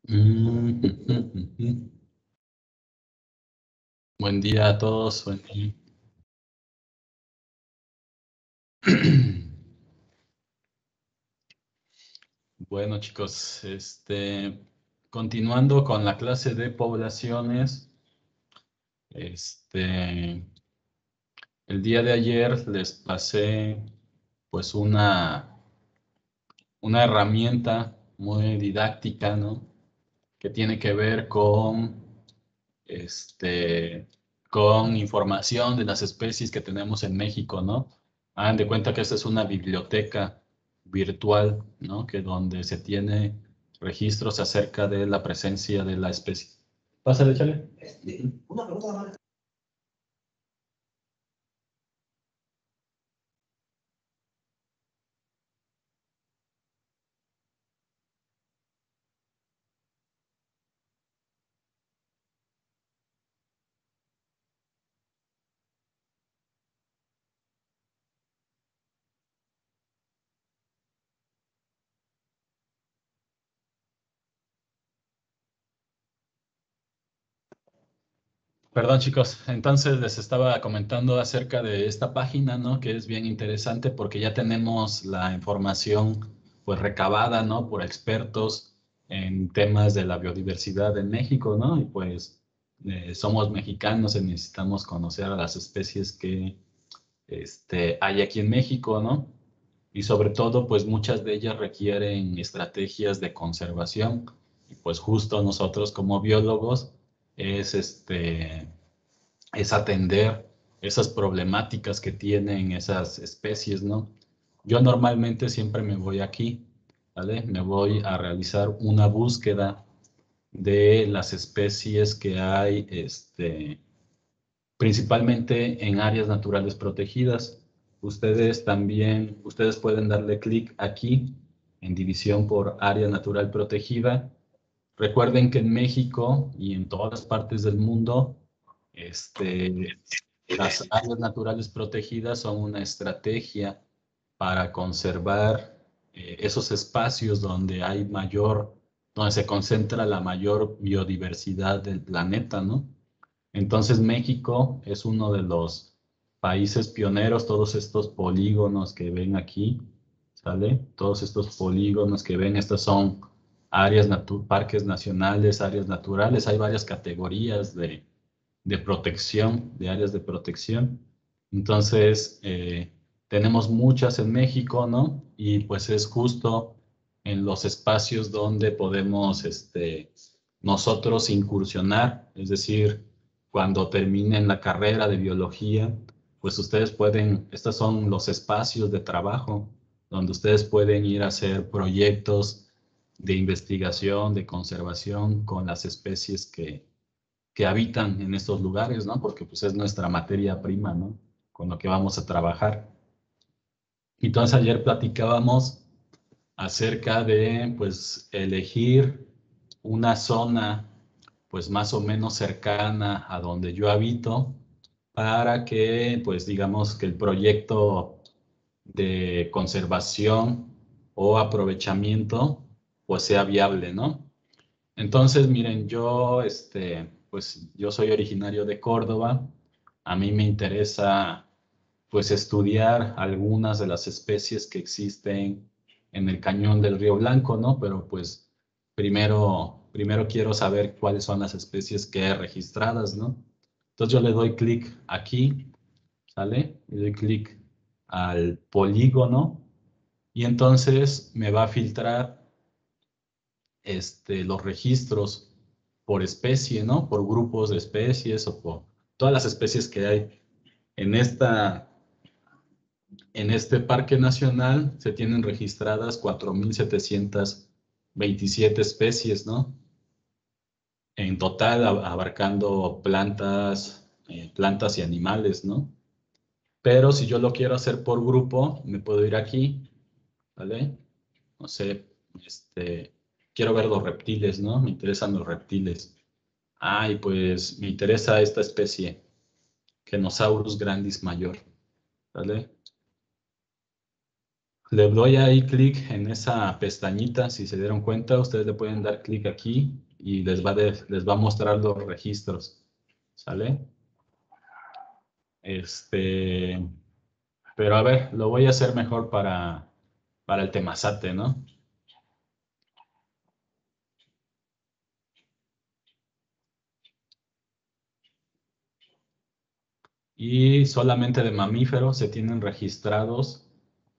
Mm. Buen día a todos. Buen día. Bueno, chicos, continuando con la clase de poblaciones, el día de ayer les pasé pues una herramienta muy didáctica, ¿no? Que tiene que ver este, con información de las especies que tenemos en México, ¿no? Hagan de cuenta que esta es una biblioteca virtual, ¿no? Que donde se tiene registros acerca de la presencia de la especie. Pásale, échale. Una pregunta. Perdón, chicos. Entonces les estaba comentando acerca de esta página, ¿no? Que es bien interesante porque ya tenemos la información, pues, recabada, ¿no? Por expertos en temas de la biodiversidad en México, ¿no? Y pues somos mexicanos y necesitamos conocer a las especies que hay aquí en México, ¿no? Y sobre todo, pues muchas de ellas requieren estrategias de conservación. Y pues justo nosotros como biólogos es es atender esas problemáticas que tienen esas especies, ¿no? Yo normalmente siempre me voy aquí, ¿vale? Me voy a realizar una búsqueda de las especies que hay, principalmente en áreas naturales protegidas. Ustedes pueden darle clic aquí en división por área natural protegida. Recuerden que en México y en todas partes del mundo, este, las áreas naturales protegidas son una estrategia para conservar esos espacios donde se concentra la mayor biodiversidad del planeta, ¿no? Entonces México es uno de los países pioneros, todos estos polígonos que ven aquí, ¿sale? Todos estos polígonos que ven, estos son parques nacionales, áreas naturales, hay varias categorías de protección, de áreas de protección. Entonces, tenemos muchas en México, ¿no? Y pues es justo en los espacios donde podemos, nosotros incursionar, es decir, cuando terminen la carrera de biología, pues estos son los espacios de trabajo donde ustedes pueden ir a hacer proyectos de investigación, de conservación con las especies que habitan en estos lugares, ¿no? Porque pues es nuestra materia prima, ¿no? Con lo que vamos a trabajar. Entonces ayer platicábamos acerca de, pues, elegir una zona, pues, más o menos cercana a donde yo habito para que, pues, digamos que el proyecto de conservación o aprovechamiento, pues, sea viable, ¿no? Entonces, miren, pues yo soy originario de Córdoba. A mí me interesa, pues, estudiar algunas de las especies que existen en el cañón del Río Blanco, ¿no? Pero pues primero quiero saber cuáles son las especies que hay registradas, ¿no? Entonces yo le doy clic aquí, ¿sale? Le doy clic al polígono y entonces me va a filtrar los registros por especie, ¿no? Por grupos de especies o por todas las especies que hay. En en este parque nacional se tienen registradas 4.727 especies, ¿no? En total abarcando plantas y animales, ¿no? Pero si yo lo quiero hacer por grupo, me puedo ir aquí, ¿vale? No sé, quiero ver los reptiles, ¿no? Me interesan los reptiles. Ay, pues me interesa esta especie, Genosaurus grandis mayor, ¿vale? Le doy ahí clic en esa pestañita, si se dieron cuenta, ustedes le pueden dar clic aquí y les va a mostrar los registros, ¿sale? Pero a ver, lo voy a hacer mejor para el Temazate, ¿no? Y solamente de mamíferos se tienen registrados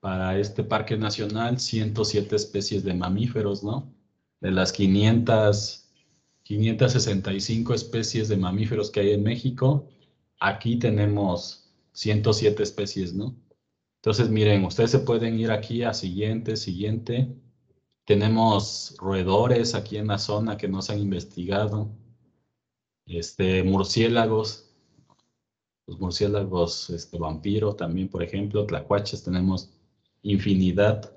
para este parque nacional 107 especies de mamíferos, ¿no? De las 565 especies de mamíferos que hay en México, aquí tenemos 107 especies, ¿no? Entonces, miren, ustedes se pueden ir aquí a siguiente, siguiente. Tenemos roedores aquí en la zona que no se han investigado. Murciélagos, los murciélagos vampiro también, por ejemplo, tlacuaches, tenemos infinidad.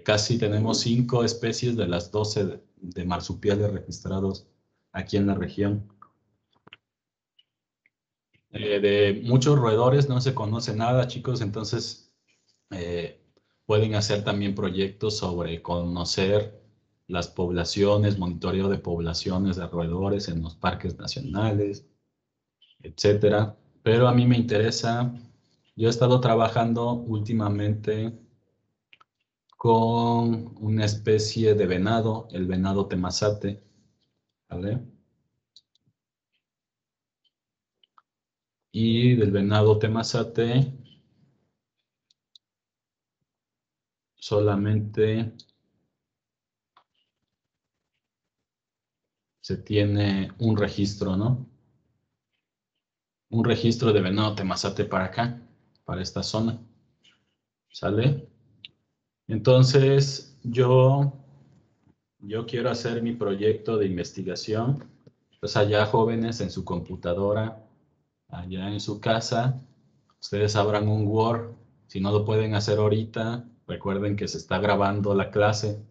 Casi tenemos 5 especies de las 12 de marsupiales registrados aquí en la región. De muchos roedores no se conoce nada, chicos, entonces eh, pueden hacer también proyectos sobre conocer las poblaciones, monitoreo de poblaciones de roedores en los parques nacionales, etcétera. Pero a mí me interesa, yo he estado trabajando últimamente con una especie de venado, el venado temazate, ¿vale? Y del venado temazate solamente se tiene un registro, ¿no? Un registro de venado temazate para acá, para esta zona, ¿sale? Entonces, yo quiero hacer mi proyecto de investigación, pues allá jóvenes en su computadora, allá en su casa, ustedes abran un Word, si no lo pueden hacer ahorita, recuerden que se está grabando la clase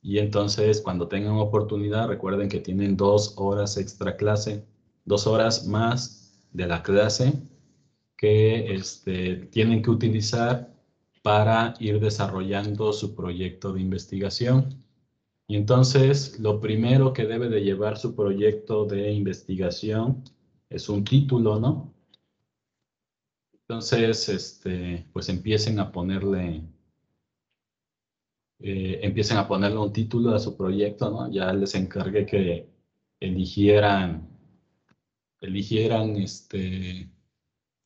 y entonces cuando tengan oportunidad, recuerden que tienen 2 horas extra clase, 2 horas más de la clase que tienen que utilizar para ir desarrollando su proyecto de investigación. Y entonces, lo primero que debe de llevar su proyecto de investigación es un título, ¿no? Entonces, pues empiecen a ponerle un título a su proyecto, ¿no? Ya les encargué que eligieran, eligieran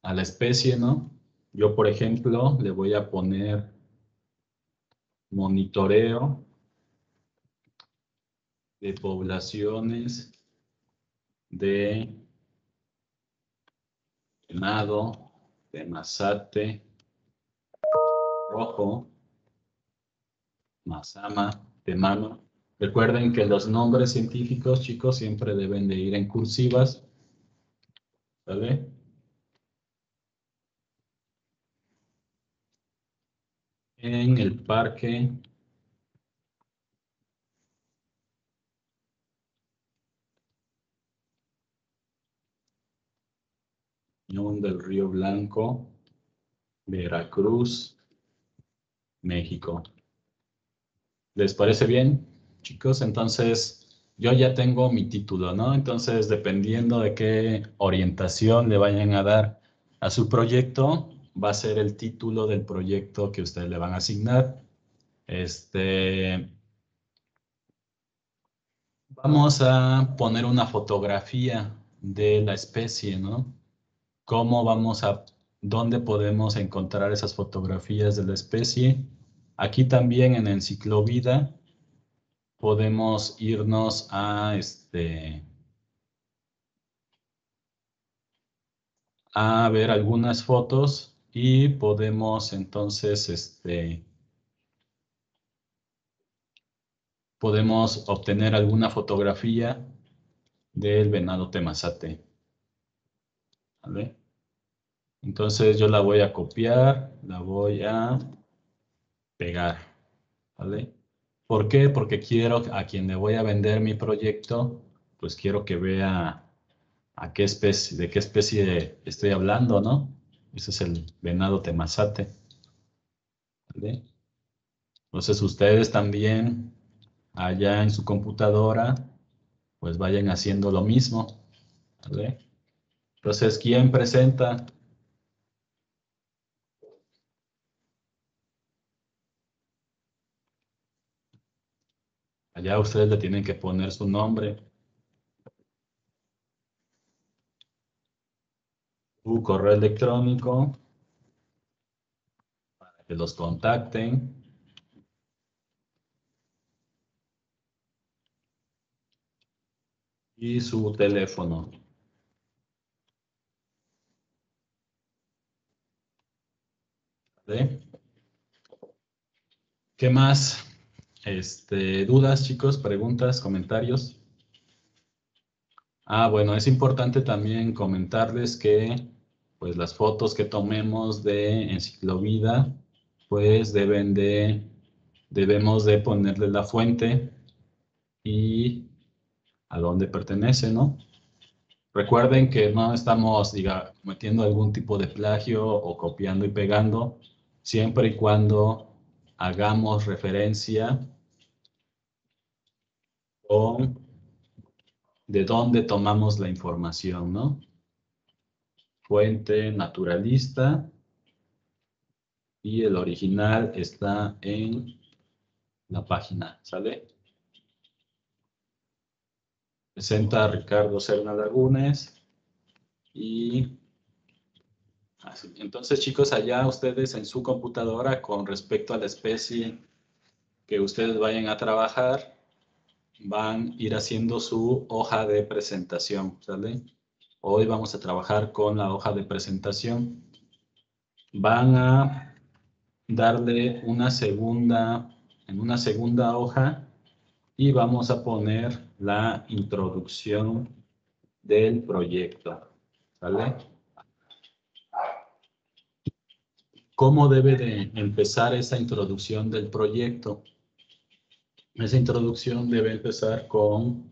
a la especie, ¿no? Yo, por ejemplo, le voy a poner monitoreo de poblaciones de venado, de mazate, rojo, mazama, de mano. Recuerden que los nombres científicos, chicos, siempre deben de ir en cursivas, ¿vale? En el Parque Cañón del Río Blanco, Veracruz, México. ¿Les parece bien, chicos? Entonces, yo ya tengo mi título, ¿no? Entonces, dependiendo de qué orientación le vayan a dar a su proyecto, va a ser el título del proyecto que ustedes le van a asignar. Vamos a poner una fotografía de la especie, ¿no? ¿Dónde podemos encontrar esas fotografías de la especie? Aquí también en Enciclovida podemos irnos a ver algunas fotos y podemos entonces, podemos obtener alguna fotografía del venado temazate, ¿vale? Entonces yo la voy a copiar, la voy a pegar, ¿vale? ¿Por qué? Porque quiero a quien le voy a vender mi proyecto, pues quiero que vea de qué especie estoy hablando, ¿no? Ese es el venado temazate, ¿Vale? Entonces ustedes también, allá en su computadora, pues vayan haciendo lo mismo. ¿Vale? Entonces, ¿quién presenta? Allá ustedes le tienen que poner su nombre, su correo electrónico, para que los contacten. Y su teléfono. ¿Vale? ¿Qué más? ¿Dudas, chicos? ¿Preguntas? ¿Comentarios? Bueno, es importante también comentarles que pues las fotos que tomemos de Enciclovida, pues debemos de ponerle la fuente y a dónde pertenece, ¿no? Recuerden que no estamos, cometiendo algún tipo de plagio o copiando y pegando, siempre y cuando hagamos referencia con de dónde tomamos la información, ¿no? Fuente naturalista y el original está en la página, ¿sale? Presenta a Ricardo Serna Lagunes y así. Entonces, chicos, allá ustedes en su computadora con respecto a la especie que ustedes vayan a trabajar, van a ir haciendo su hoja de presentación, ¿sale? Hoy vamos a trabajar con la hoja de presentación. Van a darle en una segunda hoja y vamos a poner la introducción del proyecto, ¿sale? ¿Cómo debe de empezar esa introducción del proyecto? Esa introducción debe empezar con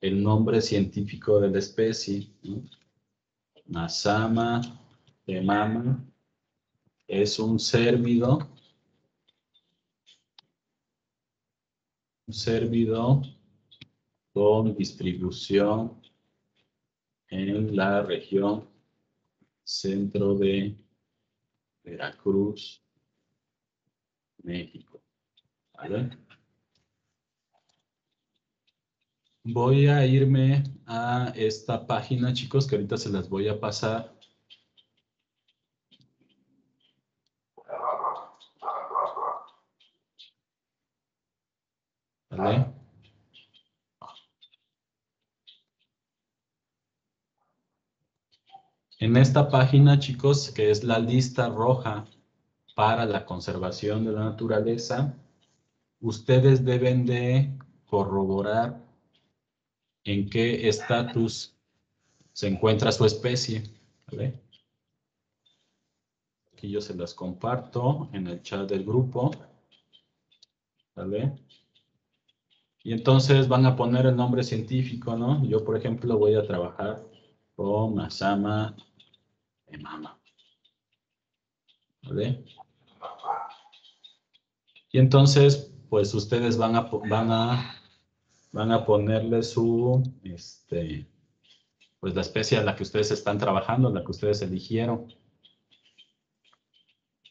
el nombre científico de la especie, ¿no? Masama emama es un cérvido con distribución en la región centro de Veracruz, México. ¿Vale? Voy a irme a esta página, chicos, que ahorita se las voy a pasar. ¿Vale? En esta página, chicos, que es la lista roja para la conservación de la naturaleza, ustedes deben de corroborar en qué estatus se encuentra su especie. ¿Vale? Aquí yo se las comparto en el chat del grupo. ¿Vale? Y entonces van a poner el nombre científico, ¿no? Yo, por ejemplo, voy a trabajar con Masama emama. ¿Vale? Y entonces, pues ustedes van a ponerle pues la especie a la que ustedes están trabajando, la que ustedes eligieron.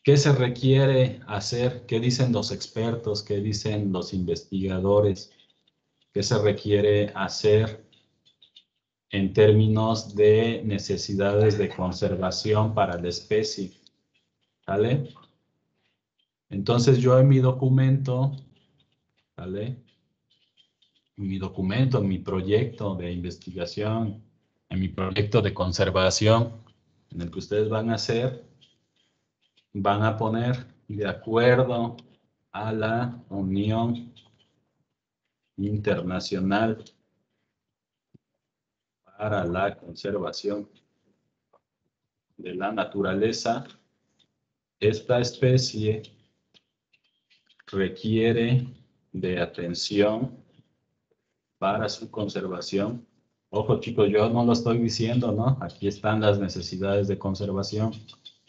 ¿Qué se requiere hacer? ¿Qué dicen los expertos? ¿Qué dicen los investigadores? ¿Qué se requiere hacer en términos de necesidades de conservación para la especie? ¿Vale? Entonces yo en mi documento, ¿vale? En mi proyecto de investigación, en mi proyecto de conservación, en el que ustedes van a hacer, van a poner de acuerdo a la Unión Internacional para la Conservación de la Naturaleza, esta especie requiere de atención para su conservación. Ojo, chicos, yo no lo estoy diciendo, ¿no? Aquí están las necesidades de conservación.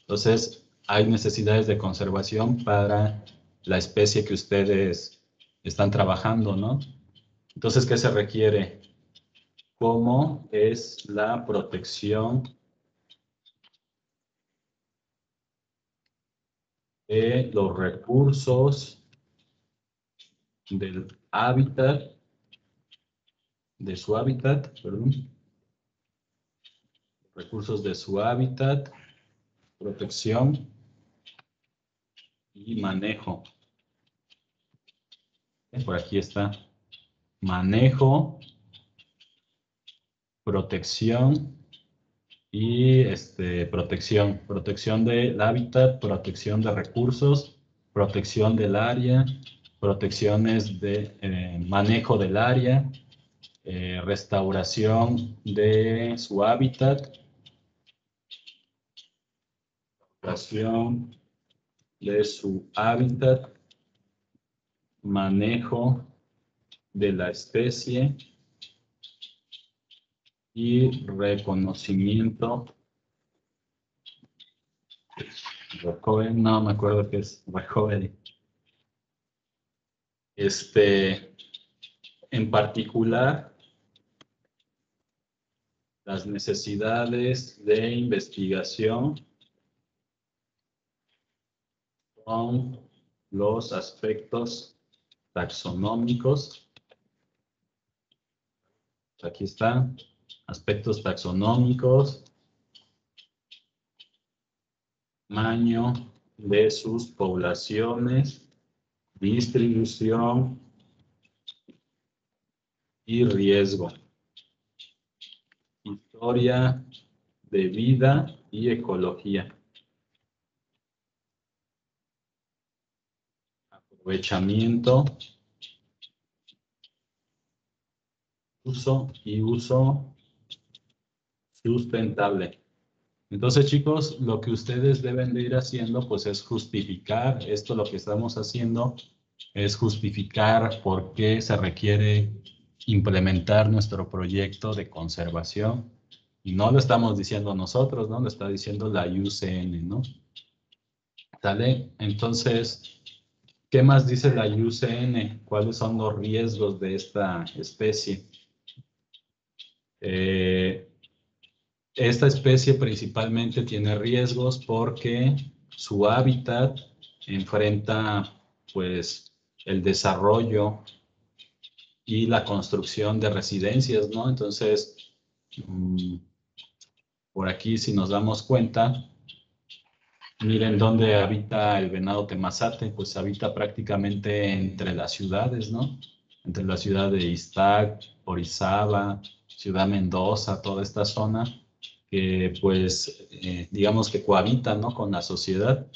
Entonces, hay necesidades de conservación para la especie que ustedes están trabajando, ¿no? Entonces, ¿qué se requiere? ¿Cómo es la protección de los recursos del hábitat, de su hábitat, perdón, recursos de su hábitat, protección y manejo? Por aquí está. Manejo, protección y protección del hábitat, protección de recursos, protección del área, protecciones de manejo del área, restauración de su hábitat, restauración de su hábitat, manejo de la especie y reconocimiento. Recovery, no me acuerdo qué es recovery. En particular, las necesidades de investigación son los aspectos taxonómicos. Aquí están, aspectos taxonómicos, tamaño de sus poblaciones, distribución y riesgo, historia de vida y ecología, aprovechamiento, uso y uso sustentable. Entonces, chicos, lo que ustedes deben de ir haciendo, pues, es justificar esto. Lo que estamos haciendo es justificar por qué se requiere implementar nuestro proyecto de conservación. Y no lo estamos diciendo nosotros, ¿no? Lo está diciendo la IUCN, ¿no? ¿Sale? Entonces, ¿qué más dice la IUCN? ¿Cuáles son los riesgos de esta especie? Esta especie principalmente tiene riesgos porque su hábitat enfrenta, pues, el desarrollo y la construcción de residencias, ¿no? Entonces, por aquí, si nos damos cuenta, miren dónde habita el venado temazate, pues habita prácticamente entre las ciudades, ¿no? Entre la ciudad de Iztac, Orizaba, Ciudad Mendoza, toda esta zona, que pues digamos que cohabita, ¿no? Con la sociedad.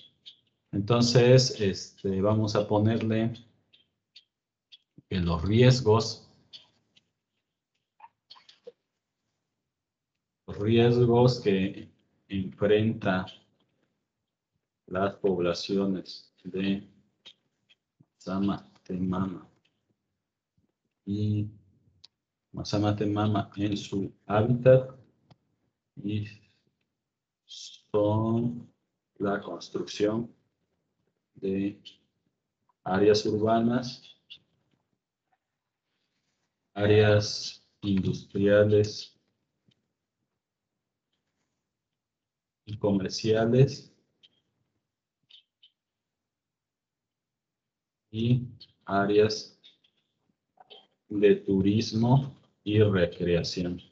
Entonces, vamos a ponerle que los riesgos que enfrenta las poblaciones de Mazama-Temama y Mazama-Temama en su hábitat y son la construcción de áreas urbanas, áreas industriales y comerciales y áreas de turismo y recreación.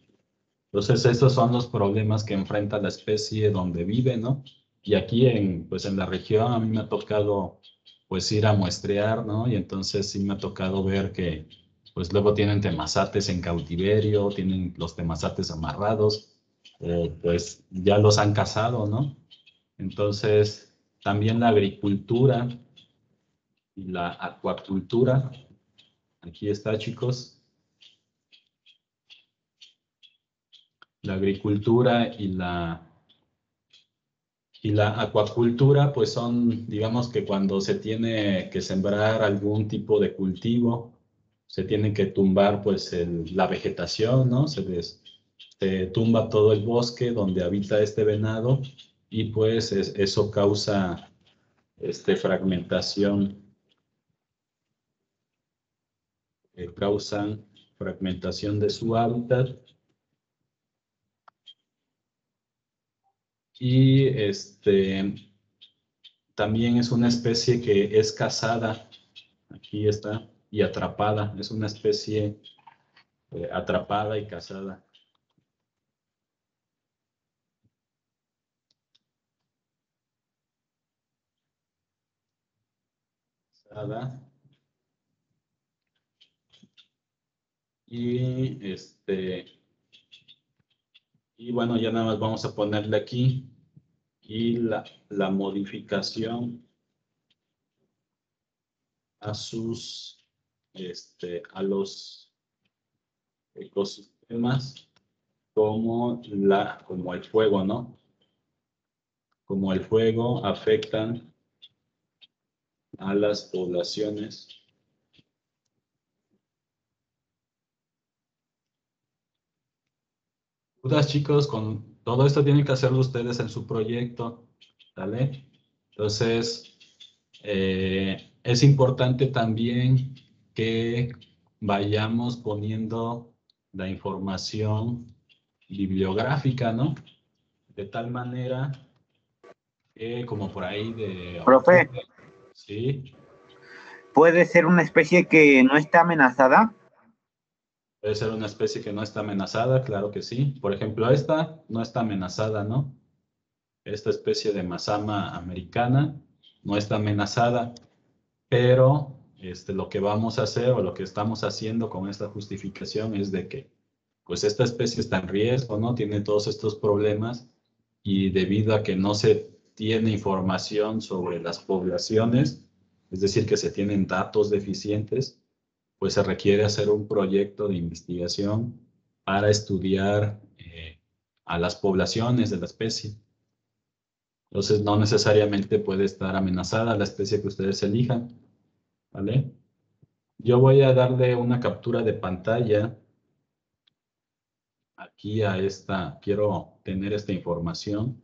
Entonces, esos son los problemas que enfrenta la especie donde vive, ¿no? Y aquí pues en la región a mí me ha tocado pues ir a muestrear, ¿no? Y entonces sí me ha tocado ver que pues luego tienen temazates en cautiverio, tienen los temazates amarrados, pues ya los han cazado, ¿no? Entonces, también la agricultura y la acuacultura, aquí está, chicos. La agricultura y la acuacultura, pues son, digamos que cuando se tiene que sembrar algún tipo de cultivo, se tiene que tumbar pues la vegetación, ¿no? Se tumba todo el bosque donde habita este venado y pues eso causa fragmentación. Causan fragmentación de su hábitat. Y también es una especie que es cazada, aquí está, y atrapada. Es una especie atrapada y cazada. Y y bueno, ya nada más vamos a ponerle aquí y la modificación a sus a los ecosistemas como el fuego, ¿no? Como el fuego afectan a las poblaciones. ¿Dudas, chicos? Con todo esto tienen que hacerlo ustedes en su proyecto, ¿vale? Entonces, es importante también que vayamos poniendo la información bibliográfica, ¿no? De tal manera que como por ahí de Profe, octubre, ¿sí? ¿puede ser una especie que no está amenazada? Puede ser una especie que no está amenazada, claro que sí. Por ejemplo, esta no está amenazada, ¿no? Esta especie de Mazama americana no está amenazada, pero lo que vamos a hacer o lo que estamos haciendo con esta justificación es de que pues esta especie está en riesgo, ¿no? Tiene todos estos problemas y debido a que no se tiene información sobre las poblaciones, es decir, que se tienen datos deficientes, pues se requiere hacer un proyecto de investigación para estudiar a las poblaciones de la especie. Entonces, no necesariamente puede estar amenazada la especie que ustedes elijan, ¿vale? Yo voy a darle una captura de pantalla aquí a quiero tener esta información,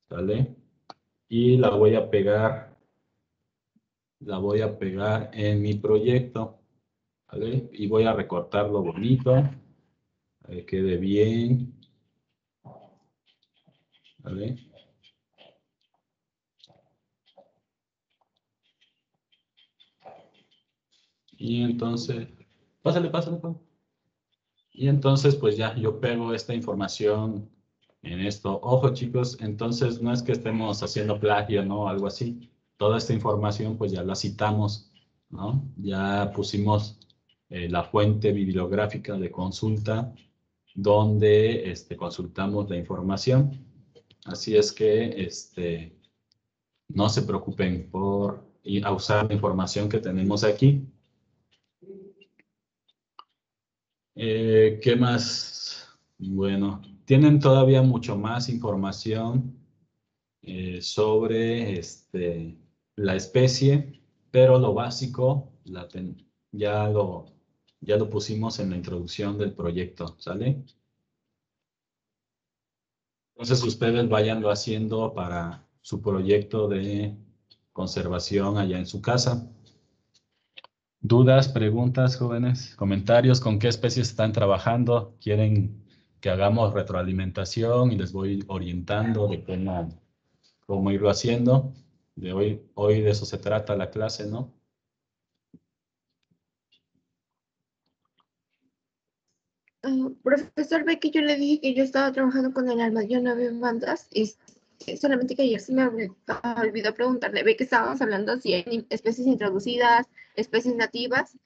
¿vale? Y la voy a pegar en mi proyecto, ¿vale? Y voy a recortarlo bonito, para que quede bien, ¿vale? Y entonces, pásale. Y entonces, pues ya, yo pego esta información en esto. Ojo, chicos, entonces no es que estemos haciendo plagio, ¿no? Algo así. Toda esta información, pues ya la citamos, ¿no? Ya pusimos la fuente bibliográfica de consulta donde consultamos la información. Así es que no se preocupen por ir a usar la información que tenemos aquí. ¿Qué más? Bueno, tienen todavía mucho más información sobre la especie, pero lo básico ya lo pusimos en la introducción del proyecto, ¿sale? Entonces ustedes vayanlo haciendo para su proyecto de conservación allá en su casa. ¿Dudas, preguntas, jóvenes? ¿Comentarios? ¿Con qué especies están trabajando? ¿Quieren que hagamos retroalimentación y les voy orientando de cómo irlo haciendo? Hoy de eso se trata la clase, ¿no? Profesor, ve que yo le dije que yo estaba trabajando con el armadillo 9 bandas y solamente que ayer se me olvidó preguntarle, ve que estábamos hablando si hay especies introducidas, especies nativas,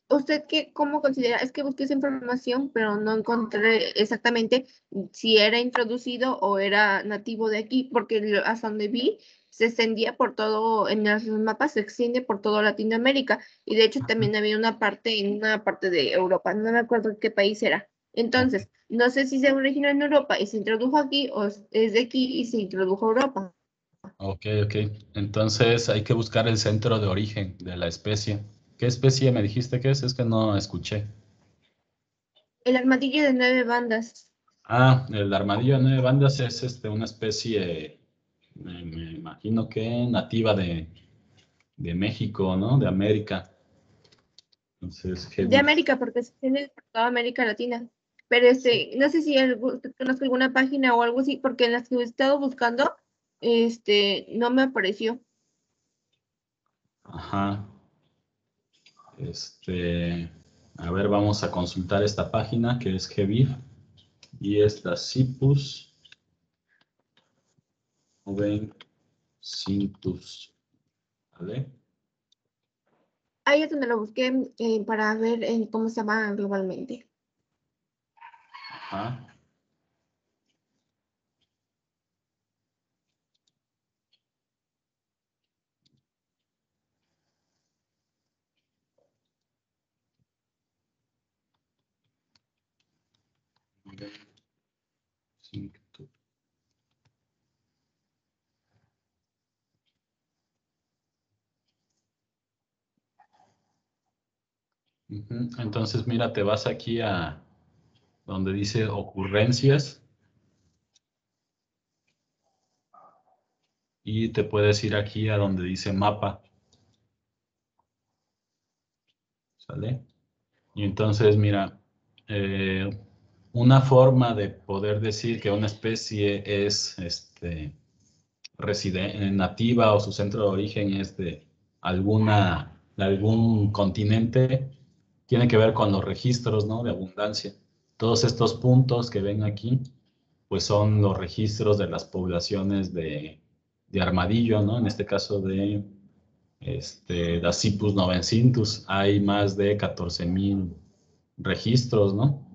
¿usted cómo considera? Es que busqué esa información, pero no encontré exactamente si era introducido o era nativo de aquí, porque hasta donde vi se extendía por todo, en los mapas se extiende por toda Latinoamérica. Y de hecho también había una parte en una parte de Europa, no me acuerdo qué país era. Entonces, no sé si se originó en Europa y se introdujo aquí o es de aquí y se introdujo a Europa. Ok. Entonces hay que buscar el centro de origen de la especie. ¿Qué especie me dijiste que es? Es que no escuché. El armadillo de 9 bandas. El armadillo de 9 bandas es una especie, me imagino que nativa de México, ¿no? De América. Entonces, De heavy. América, porque se tiene por toda América Latina. Pero no sé si conozco alguna página o algo así, porque en las que he estado buscando, no me apareció. Ajá. A ver, vamos a consultar esta página que es Heavy y esta Cipus Cintus, ¿vale? Ahí es donde lo busqué para ver cómo se llama globalmente. Ajá. Cintus. Entonces, mira, te vas aquí a donde dice ocurrencias y te puedes ir aquí a donde dice mapa, ¿sale? Y entonces, mira, una forma de poder decir que una especie es nativa o su centro de origen es de algún continente, tiene que ver con los registros, ¿no? De abundancia. Todos estos puntos que ven aquí, pues son los registros de las poblaciones de armadillo, ¿no? En este caso de Dasypus novencintus, hay más de 14,000 registros, ¿no?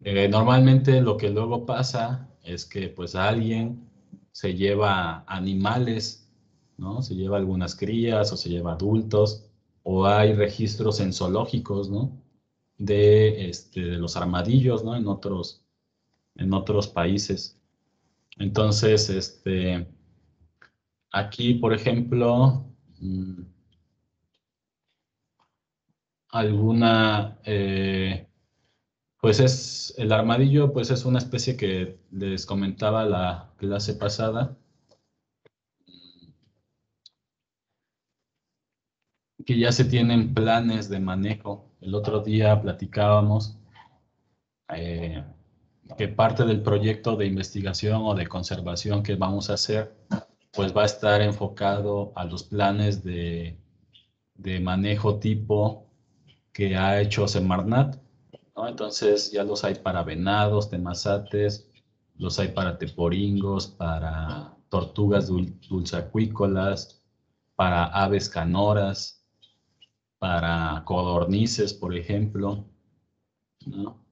Normalmente lo que luego pasa es que pues alguien se lleva animales, ¿no? Se lleva algunas crías o se lleva adultos, o hay registros en zoológicos, ¿no? De los armadillos, ¿no? En otros países. Entonces, aquí, por ejemplo, alguna, pues el armadillo, pues es una especie que les comentaba la clase pasada, que ya se tienen planes de manejo. El otro día platicábamos eh, que parte del proyecto de investigación o de conservación que vamos a hacer, pues va a estar enfocado a los planes de manejo tipo que ha hecho Semarnat, ¿no? Entonces ya los hay para venados, temazates, los hay para teporingos, para tortugas dulceacuícolas, para aves canoras, para codornices, por ejemplo, ¿no?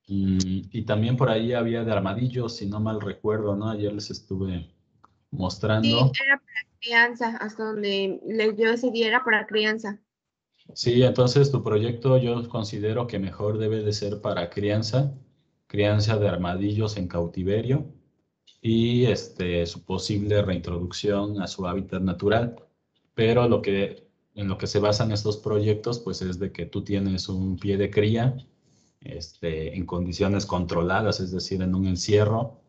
Y también por ahí había de armadillos, si no mal recuerdo, ¿no? Ayer les estuve Sí, mostrando. era para crianza, hasta donde yo ese día era para crianza. Sí, entonces tu proyecto yo considero que mejor debe de ser para crianza de armadillos en cautiverio y su posible reintroducción a su hábitat natural. Pero en lo que se basan estos proyectos, pues es de que tú tienes un pie de cría en condiciones controladas, es decir, en un encierro,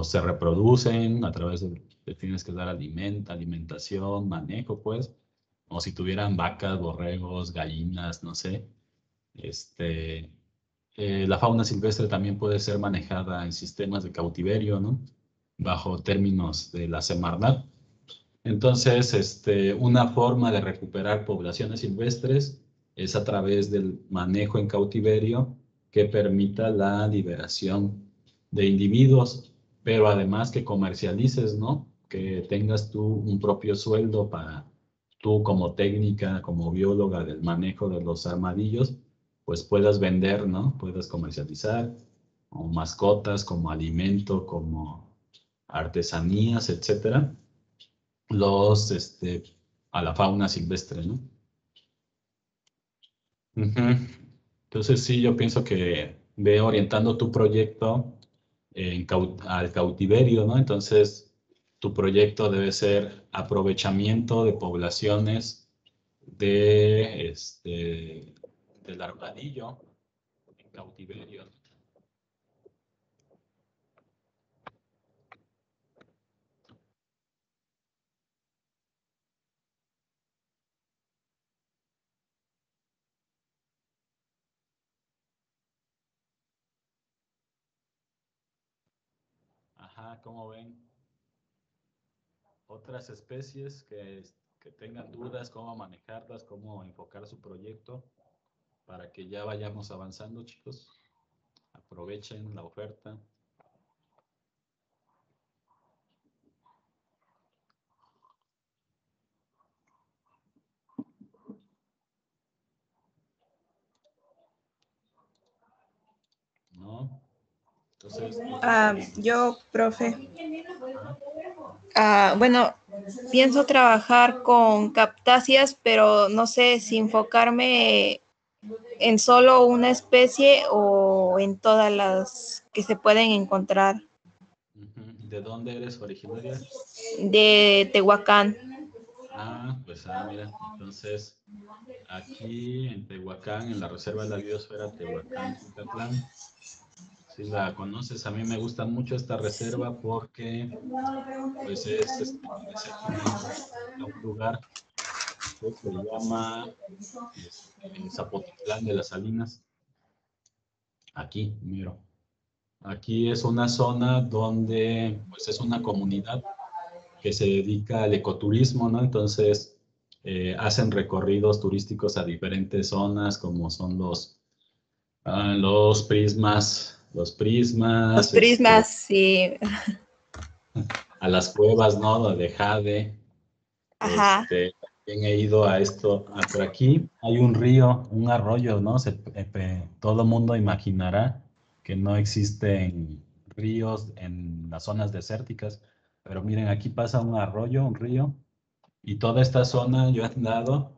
se reproducen a través de tienes que dar alimentación, manejo, pues, o si tuvieran vacas, borregos, gallinas, no sé. Este, la fauna silvestre también puede ser manejada en sistemas de cautiverio, ¿no? Bajo términos de la Semarnat. Entonces, una forma de recuperar poblaciones silvestres es a través del manejo en cautiverio que permita la liberación de individuos, pero además que comercialices, ¿no? Que tengas tú un propio sueldo para tú como técnica, como bióloga del manejo de los armadillos, pues puedas vender, ¿no? Puedas comercializar como mascotas, como alimento, como artesanías, etcétera a la fauna silvestre, ¿no? Ujú. Entonces sí, yo pienso que ve orientando tu proyecto al cautiverio, ¿no? Entonces, tu proyecto debe ser aprovechamiento de poblaciones del armadillo en cautiverio. Ajá, ¿cómo ven? Otras especies que tengan dudas, cómo manejarlas, cómo enfocar su proyecto, para que ya vayamos avanzando, chicos. Aprovechen la oferta. ¿No? Entonces, Yo, profe. ajá. Bueno, pienso trabajar con cactáceas, pero no sé si enfocarme en solo una especie o en todas las que se pueden encontrar. ¿De dónde eres originaria? De Tehuacán. Pues mira, entonces aquí en Tehuacán, en la Reserva de la Biosfera Tehuacán-Cucatlán, si la conoces, a mí me gusta mucho esta reserva porque pues me certifica a un lugar que se llama Zapotitlán de las Salinas. Aquí, miro. Aquí es una zona donde pues es una comunidad que se dedica al ecoturismo, ¿no? Entonces hacen recorridos turísticos a diferentes zonas, como son los prismas, Los prismas, sí. a las cuevas, ¿no? De Jade. Ajá. También he ido a por aquí hay un río, un arroyo, ¿no? Todo el mundo imaginará que no existen ríos en las zonas desérticas, pero miren, aquí pasa un arroyo, un río, y toda esta zona yo he andado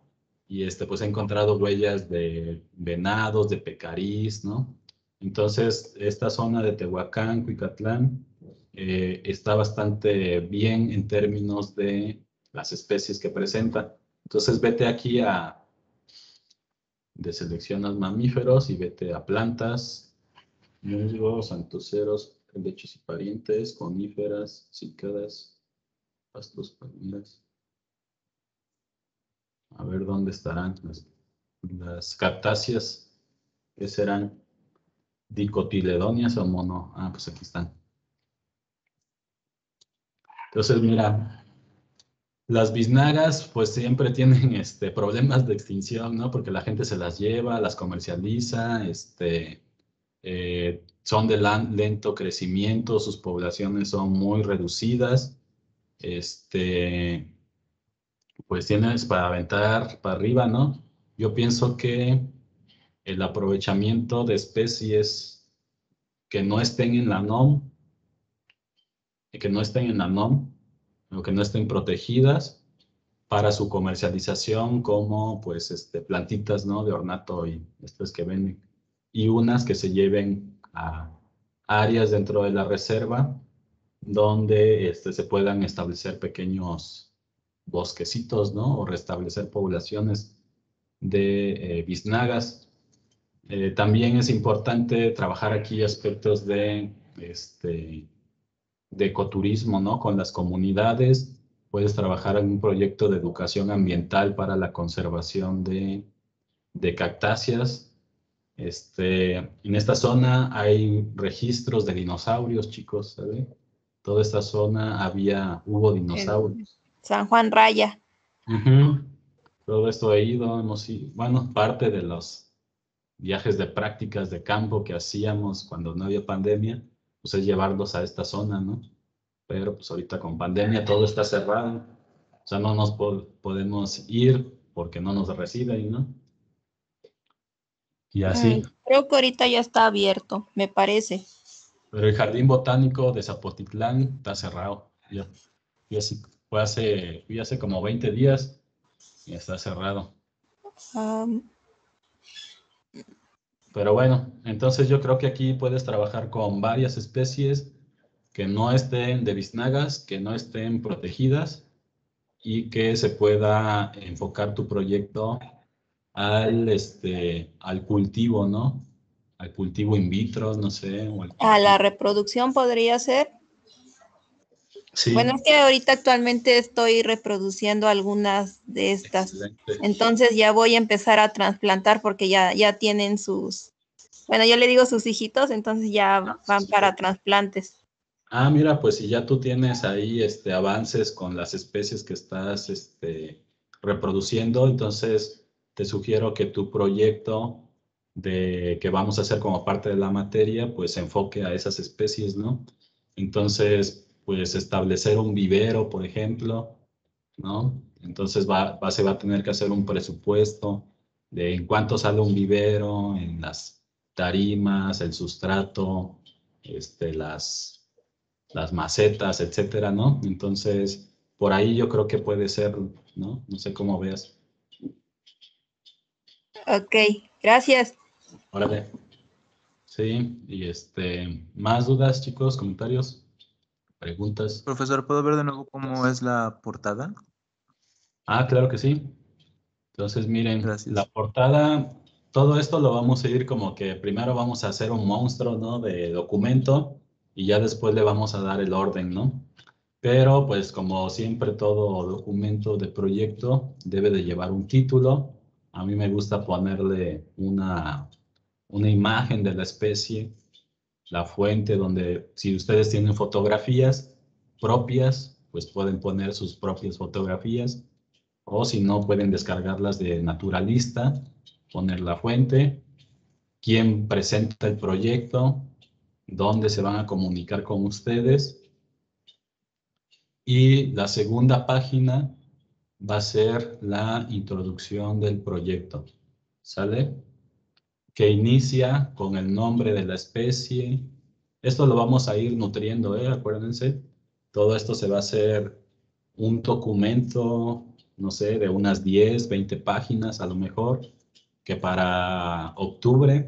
y pues he encontrado huellas de venados, de pecarís, ¿no? Entonces, esta zona de Tehuacán, Cuicatlán, está bastante bien en términos de las especies que presenta. Entonces, vete aquí de seleccionas mamíferos y vete a plantas, musgos, antoceros, helechos y parientes, coníferas, cícadas, pastos, palmeras. A ver dónde estarán las cactáceas, que serán dicotiledonias o mono. Pues aquí están. Entonces, mira, las biznagas pues siempre tienen problemas de extinción, ¿no? Porque la gente se las lleva, las comercializa, son de lento crecimiento, sus poblaciones son muy reducidas, pues tienes para aventar para arriba, ¿no? Yo pienso que el aprovechamiento de especies que no estén en la NOM, que no estén en la NOM, o que no estén protegidas para su comercialización como pues plantitas, ¿no? De ornato y estas que venden. Y unas que se lleven a áreas dentro de la reserva donde se puedan establecer pequeños bosquecitos, ¿no? O restablecer poblaciones de biznagas. También es importante trabajar aquí aspectos de ecoturismo, ¿no? Con las comunidades. Puedes trabajar en un proyecto de educación ambiental para la conservación de cactáceas. En esta zona hay registros de dinosaurios, chicos, ¿sabe? Toda esta zona hubo dinosaurios. San Juan Raya. Todo esto he ido, bueno, parte de los viajes de prácticas de campo que hacíamos cuando no había pandemia, pues es llevarlos a esta zona, ¿no? Pero pues ahorita con pandemia todo está cerrado, o sea, no nos podemos ir porque no nos reciben, ¿no? Y así. Creo que ahorita ya está abierto, me parece. Pero el Jardín Botánico de Zapotitlán está cerrado. Fui hace como 20 días y está cerrado. Pero bueno, entonces yo creo que aquí puedes trabajar con varias especies que no estén de biznagas, que no estén protegidas y que se pueda enfocar tu proyecto al cultivo, ¿no? Al cultivo in vitro, no sé. A la reproducción podría ser. Sí. Bueno, es que ahorita actualmente estoy reproduciendo algunas de estas. Excelente. Entonces ya voy a empezar a trasplantar porque ya tienen sus, bueno, yo le digo sus hijitos, entonces ya van para trasplantes. Ah, mira, pues si ya tú tienes ahí avances con las especies que estás reproduciendo, entonces te sugiero que tu proyecto que vamos a hacer como parte de la materia, pues se enfoque a esas especies, ¿no? Entonces, pues establecer un vivero, por ejemplo, ¿no? Entonces se va a tener que hacer un presupuesto de en cuánto sale un vivero, en las tarimas, el sustrato, las macetas, etcétera, ¿no? Entonces, por ahí yo creo que puede ser, ¿no? No sé cómo veas. Ok, gracias. Órale. Sí, y más dudas, chicos, comentarios, preguntas. Profesor, ¿puedo ver de nuevo cómo es la portada? Ah, claro que sí. Entonces, miren, la Gracias. portada, todo esto lo vamos a ir como que primero vamos a hacer un monstruo, ¿no? De documento y ya después le vamos a dar el orden, ¿no? Pero pues como siempre todo documento de proyecto debe de llevar un título. A mí me gusta ponerle una imagen de la especie, la fuente donde si ustedes tienen fotografías propias, pues pueden poner sus propias fotografías o si no pueden descargarlas de Naturalista, poner la fuente, quién presenta el proyecto, dónde se van a comunicar con ustedes. Y la segunda página va a ser la introducción del proyecto, ¿sale? Que inicia con el nombre de la especie. Esto lo vamos a ir nutriendo, acuérdense. Todo esto se va a hacer un documento, no sé, de unas 10, 20 páginas a lo mejor, que para octubre,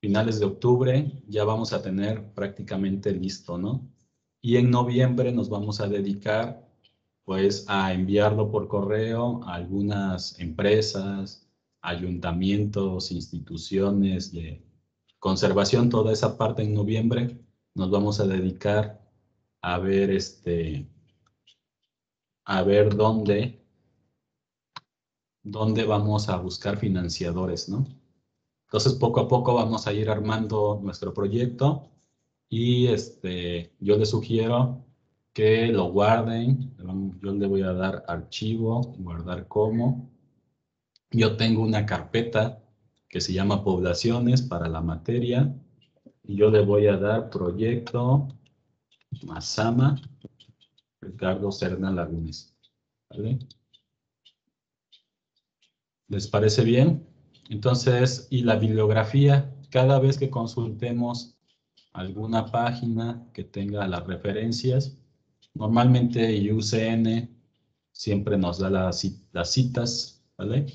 finales de octubre, ya vamos a tener prácticamente listo, ¿no? Y en noviembre nos vamos a dedicar pues a enviarlo por correo a algunas empresas, ayuntamientos, instituciones de conservación, toda esa parte en noviembre nos vamos a dedicar a ver dónde vamos a buscar financiadores, ¿no? Entonces, poco a poco vamos a ir armando nuestro proyecto y yo les sugiero que lo guarden. Yo le voy a dar archivo, guardar como. Yo tengo una carpeta que se llama poblaciones para la materia y yo le voy a dar proyecto Mazama Ricardo Serna Lagunes. ¿Vale? ¿Les parece bien? Entonces, y la bibliografía, cada vez que consultemos alguna página que tenga las referencias, normalmente IUCN siempre nos da las citas, ¿vale?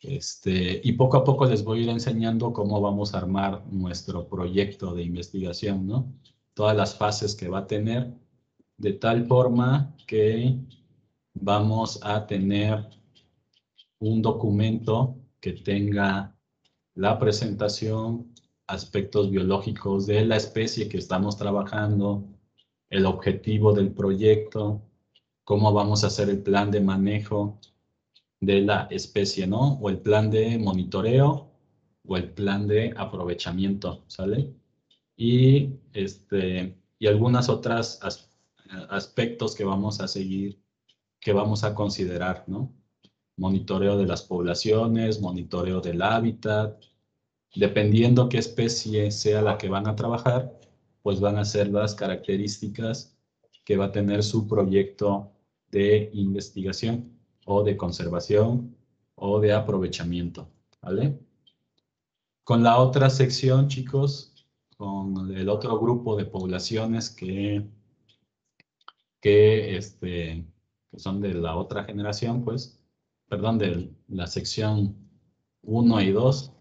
Y poco a poco les voy a ir enseñando cómo vamos a armar nuestro proyecto de investigación, ¿no? Todas las fases que va a tener, de tal forma que vamos a tener un documento que tenga la presentación, aspectos biológicos de la especie que estamos trabajando, el objetivo del proyecto, cómo vamos a hacer el plan de manejo de la especie, ¿no? O el plan de monitoreo o el plan de aprovechamiento, ¿sale? Y algunas otras aspectos que vamos a seguir, que vamos a considerar, ¿no? Monitoreo de las poblaciones, monitoreo del hábitat. Dependiendo qué especie sea la que van a trabajar, pues van a ser las características que va a tener su proyecto de investigación o de conservación o de aprovechamiento, ¿vale? Con la otra sección, chicos, con el otro grupo de poblaciones que son de la otra generación, pues, perdón, de la sección 1 y 2,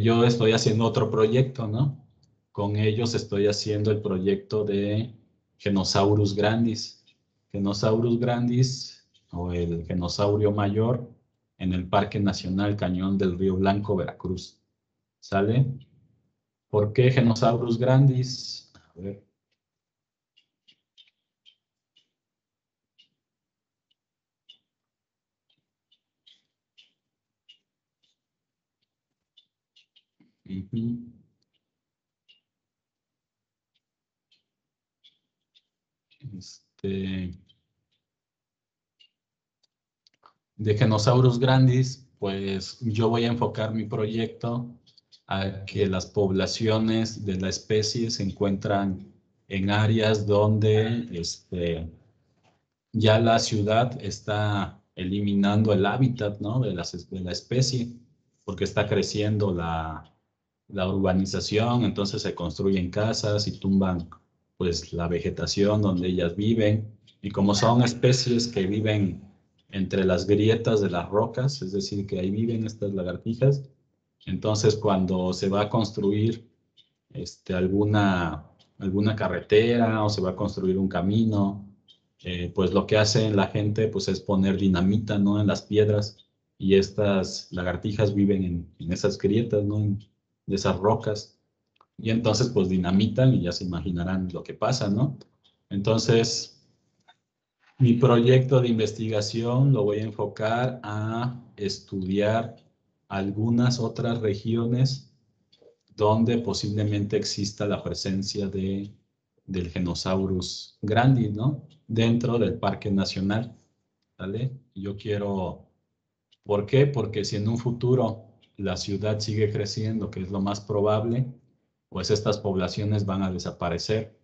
yo estoy haciendo otro proyecto, ¿no? Con ellos estoy haciendo el proyecto de Genosaurus grandis. Genosaurus grandis, o el genosaurio mayor, en el Parque Nacional Cañón del Río Blanco, Veracruz. ¿Sale? ¿Por qué Genosaurus grandis? A ver. Ujú. de Genosaurus grandis, pues yo voy a enfocar mi proyecto a que las poblaciones de la especie se encuentran en áreas donde ya la ciudad está eliminando el hábitat, ¿no?, de la especie, porque está creciendo la urbanización, entonces se construyen casas y tumban pues la vegetación donde ellas viven, y como son especies que viven entre las grietas de las rocas, es decir, que ahí viven estas lagartijas, entonces cuando se va a construir alguna carretera o se va a construir un camino, pues lo que hace la gente pues es poner dinamita, ¿no?, en las piedras, y estas lagartijas viven en esas grietas, ¿no?, de esas rocas, y entonces pues dinamitan y ya se imaginarán lo que pasa, ¿no? Entonces, mi proyecto de investigación lo voy a enfocar a estudiar algunas otras regiones donde posiblemente exista la presencia del Genosaurus grandis, ¿no?, dentro del Parque Nacional, ¿vale? Yo quiero, ¿por qué? Porque si en un futuro la ciudad sigue creciendo, que es lo más probable, pues estas poblaciones van a desaparecer.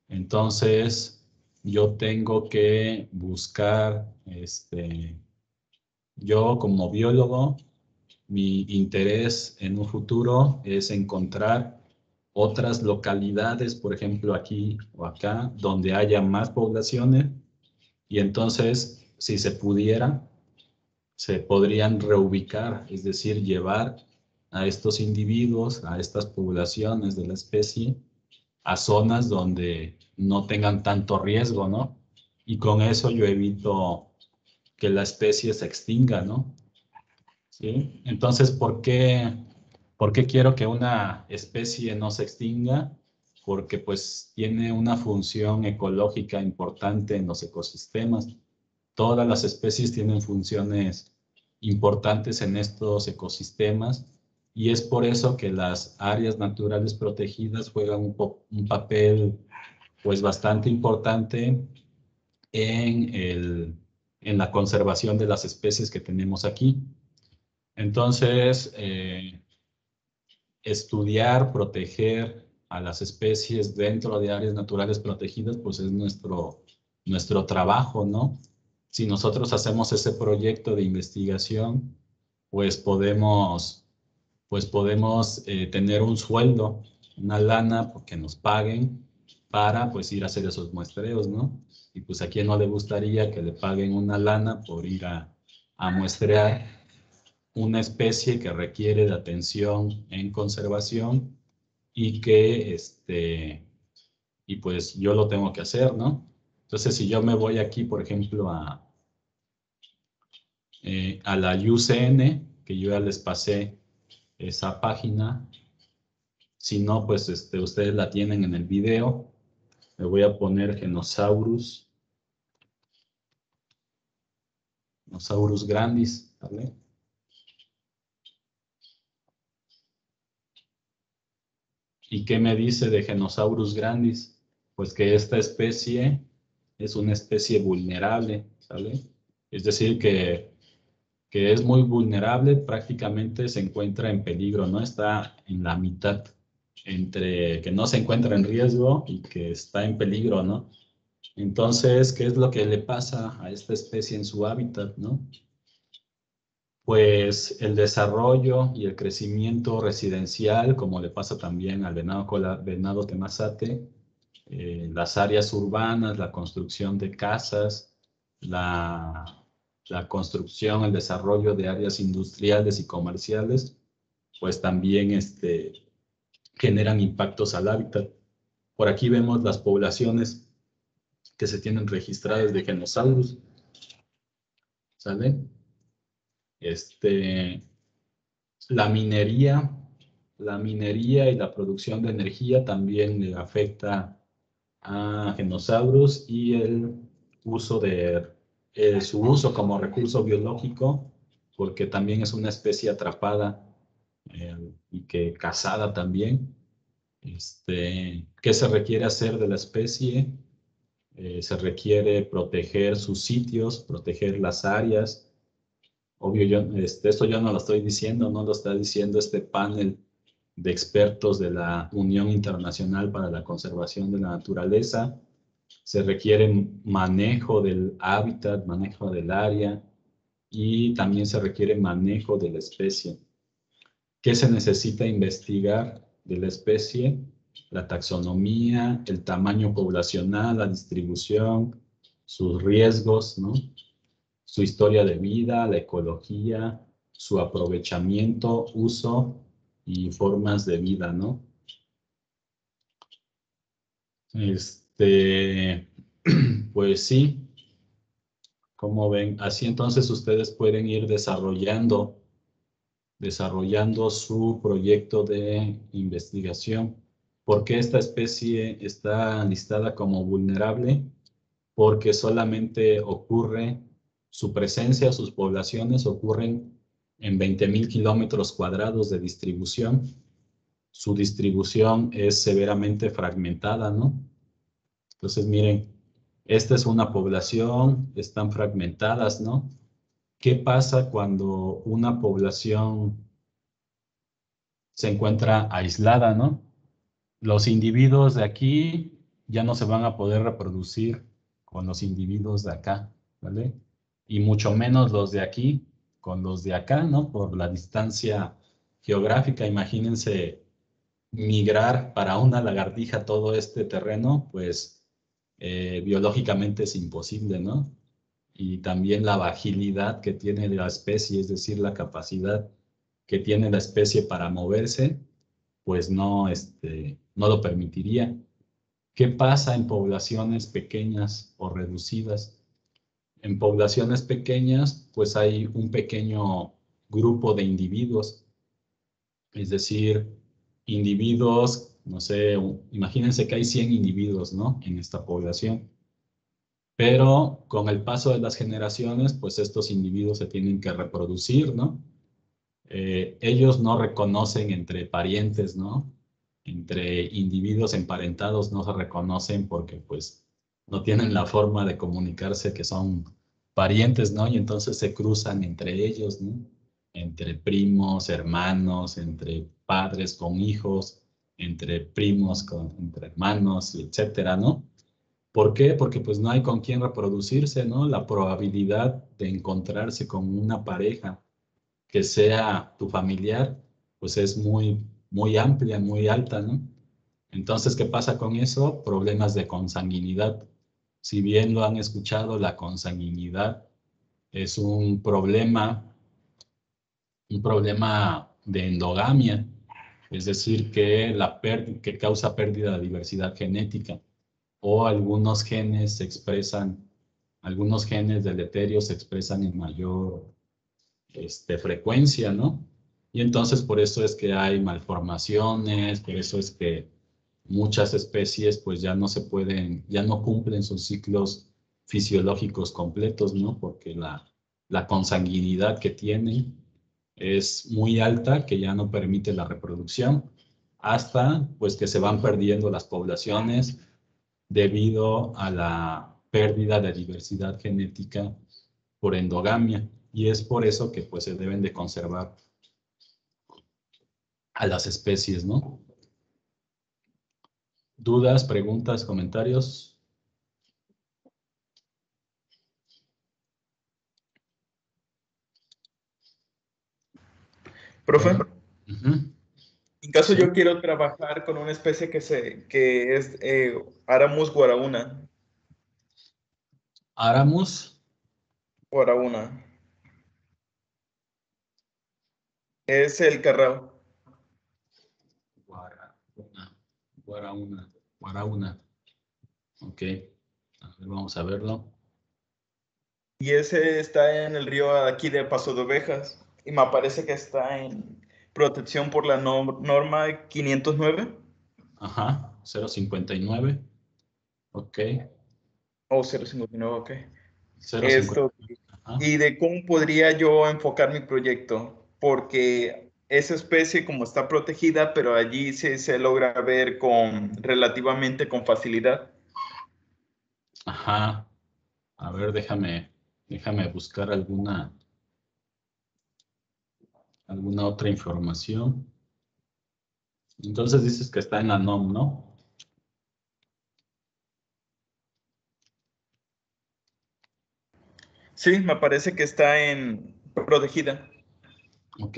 Entonces, yo tengo que buscar, yo como biólogo, mi interés en un futuro es encontrar otras localidades, por ejemplo, aquí o acá, donde haya más poblaciones, y entonces, si se pudiera, se podrían reubicar, es decir, llevar a estos individuos, a estas poblaciones de la especie, a zonas donde no tengan tanto riesgo, ¿no? Y con eso yo evito que la especie se extinga, ¿no? ¿Sí? Entonces, ¿por qué quiero que una especie no se extinga? Porque pues tiene una función ecológica importante en los ecosistemas. Todas las especies tienen funciones importantes en estos ecosistemas, y es por eso que las áreas naturales protegidas juegan un papel pues bastante importante en la conservación de las especies que tenemos aquí. Entonces, estudiar, proteger a las especies dentro de áreas naturales protegidas, pues es nuestro trabajo, ¿no? Si nosotros hacemos ese proyecto de investigación, pues podemos tener un sueldo, una lana que nos paguen para pues ir a hacer esos muestreos, ¿no? Y pues a quién no le gustaría que le paguen una lana por ir a muestrear una especie que requiere de atención en conservación y que, y pues yo lo tengo que hacer, ¿no? Entonces, si yo me voy aquí, por ejemplo, a la UCN, que yo ya les pasé esa página, si no, pues ustedes la tienen en el video, me voy a poner Genosaurus grandis, ¿vale? ¿Y qué me dice de Genosaurus grandis? Pues que esta especie es una especie vulnerable, ¿sale? Es decir, que es muy vulnerable, prácticamente se encuentra en peligro, ¿no? Está en la mitad entre que no se encuentra en riesgo y que está en peligro, ¿no? Entonces, ¿qué es lo que le pasa a esta especie en su hábitat, ¿no? Pues el desarrollo y el crecimiento residencial, como le pasa también al venado temazate, las áreas urbanas, la construcción de casas, la construcción, el desarrollo de áreas industriales y comerciales, pues también generan impactos al hábitat. Por aquí vemos las poblaciones que se tienen registradas de Genosaurus, ¿sale? La minería y la producción de energía también le afecta a Genosaurus, y el uso su uso como recurso biológico, porque también es una especie atrapada y que cazada también. ¿Qué se requiere hacer de la especie? Se requiere proteger sus sitios, proteger las áreas. Obvio, esto yo no lo estoy diciendo, no lo está diciendo este panel de expertos de la Unión Internacional para la Conservación de la Naturaleza. Se requiere manejo del hábitat, manejo del área y también se requiere manejo de la especie. ¿Qué se necesita investigar de la especie? La taxonomía, el tamaño poblacional, la distribución, sus riesgos, ¿no? Su historia de vida, la ecología, su aprovechamiento, uso y formas de vida, ¿no? Pues sí, como ven, así entonces ustedes pueden ir desarrollando su proyecto de investigación. ¿Por qué esta especie está listada como vulnerable? Porque solamente ocurre, su presencia, sus poblaciones ocurren en 20,000 kilómetros cuadrados de distribución. Su distribución es severamente fragmentada, ¿no? Entonces, miren, esta es una población, están fragmentadas, ¿no? ¿Qué pasa cuando una población se encuentra aislada, ¿no? Los individuos de aquí ya no se van a poder reproducir con los individuos de acá, ¿vale? Y mucho menos los de aquí con los de acá, ¿no? Por la distancia geográfica, imagínense migrar para una lagartija todo este terreno, pues biológicamente es imposible, ¿no? Y también la agilidad que tiene la especie, es decir, la capacidad que tiene la especie para moverse, pues no lo permitiría. ¿Qué pasa en poblaciones pequeñas o reducidas? En poblaciones pequeñas, pues hay un pequeño grupo de individuos, es decir, individuos, no sé, imagínense que hay 100 individuos, ¿no? En esta población. Pero con el paso de las generaciones, pues estos individuos se tienen que reproducir, ¿no? Ellos no reconocen entre parientes, ¿no? Entre individuos emparentados no se reconocen porque pues no tienen la forma de comunicarse que son parientes, ¿no? Y entonces se cruzan entre ellos, ¿no? Entre primos, hermanos, entre padres con hijos, entre primos entre hermanos, etcétera, ¿no? ¿Por qué? Porque pues no hay con quién reproducirse, ¿no? La probabilidad de encontrarse con una pareja que sea tu familiar, pues es muy, muy amplia, muy alta, ¿no? Entonces, ¿qué pasa con eso? Problemas de consanguinidad. Si bien lo han escuchado, la consanguinidad es un problema de endogamia, es decir, que causa pérdida de diversidad genética, o algunos genes deleterios se expresan en mayor frecuencia, ¿no? Y entonces por eso es que hay malformaciones, por eso es que muchas especies pues ya no cumplen sus ciclos fisiológicos completos, ¿no? Porque la consanguinidad que tienen es muy alta, que ya no permite la reproducción, hasta pues que se van perdiendo las poblaciones debido a la pérdida de diversidad genética por endogamia. Y es por eso que pues se deben de conservar a las especies, ¿no? ¿Dudas, preguntas, comentarios? Profe, Uh-huh. en caso Sí. yo quiero trabajar con una especie que es Aramus guarauna. Aramus. Guarauna. Es el carrao. Guarauna. Ok. A ver, vamos a verlo. Y ese está en el río aquí de Paso de Ovejas. Y me parece que está en protección por la norma 509. Ajá. 059. Ok. O 059, ok. 050. Esto. Ajá. Y de cómo podría yo enfocar mi proyecto, porque esa especie como está protegida, pero allí se logra ver relativamente con facilidad. Ajá. A ver, déjame buscar alguna otra información. Entonces dices que está en la NOM, ¿no? Sí, me parece que está en protegida. Ok.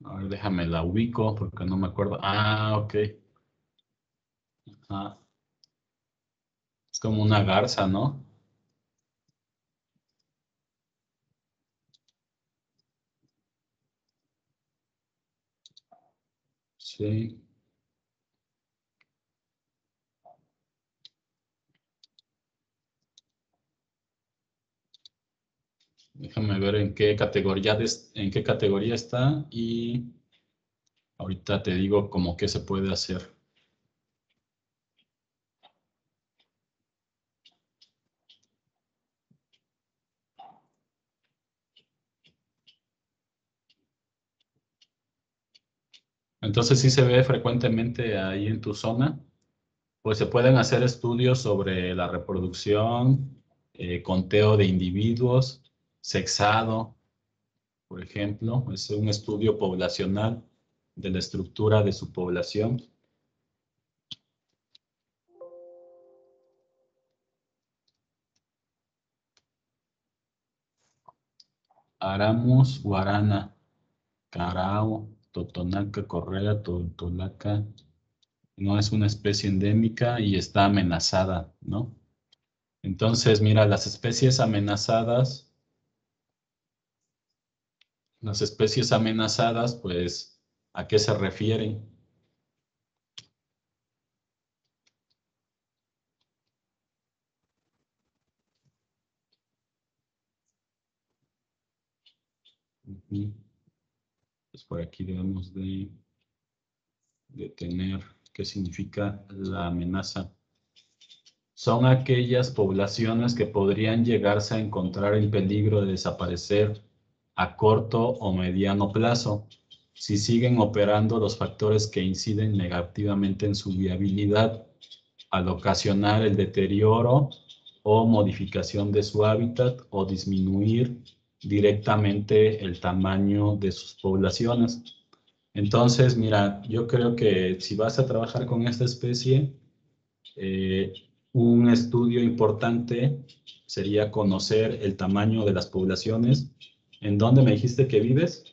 A ver, déjame la ubico porque no me acuerdo. Ah, ok. Ajá. Es como una garza, ¿no? Sí. Déjame ver en qué categoría está y ahorita te digo como qué se puede hacer. Entonces sí se ve frecuentemente ahí en tu zona. Pues se pueden hacer estudios sobre la reproducción, conteo de individuos, sexado, por ejemplo. Es un estudio poblacional de la estructura de su población. Aramus, Guarana, Carao, Totonaca, Correa, Totolaca. No es una especie endémica y está amenazada, ¿no? Entonces, mira, las especies amenazadas, pues, ¿a qué se refieren? Ujú. Pues por aquí debemos de tener qué significa la amenaza. Son aquellas poblaciones que podrían llegarse a encontrar en peligro de desaparecer a corto o mediano plazo si siguen operando los factores que inciden negativamente en su viabilidad al ocasionar el deterioro o modificación de su hábitat o disminuir directamente el tamaño de sus poblaciones. Entonces, mira, yo creo que si vas a trabajar con esta especie, eh, un estudio importante sería conocer el tamaño de las poblaciones. ¿En dónde me dijiste que vives?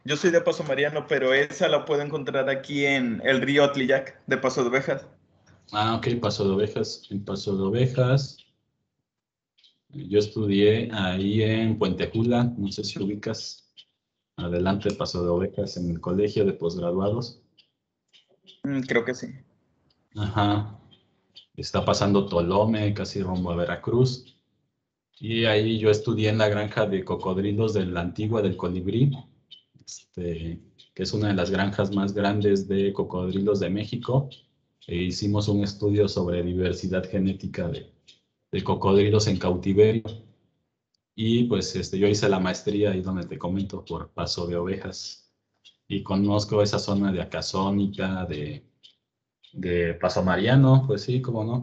Yo soy de Paso Mariano, pero esa la puedo encontrar aquí en el río Atlillac, de Paso de Ovejas. Ah, ok, Paso de Ovejas. En Paso de Ovejas, yo estudié ahí en Puentejula, no sé si ubicas, adelante de Paso de Ovejas, en el colegio de posgraduados. Creo que sí. Ajá, está pasando Tolome, casi rumbo a Veracruz. Y ahí yo estudié en la granja de cocodrilos de la Antigua del Colibrí, que es una de las granjas más grandes de cocodrilos de México. E hicimos un estudio sobre diversidad genética de cocodrilos en cautiverio. Y pues yo hice la maestría ahí donde te comento, por Paso de Ovejas. Y conozco esa zona de Acasónica, de Paso Mariano, pues sí, cómo no.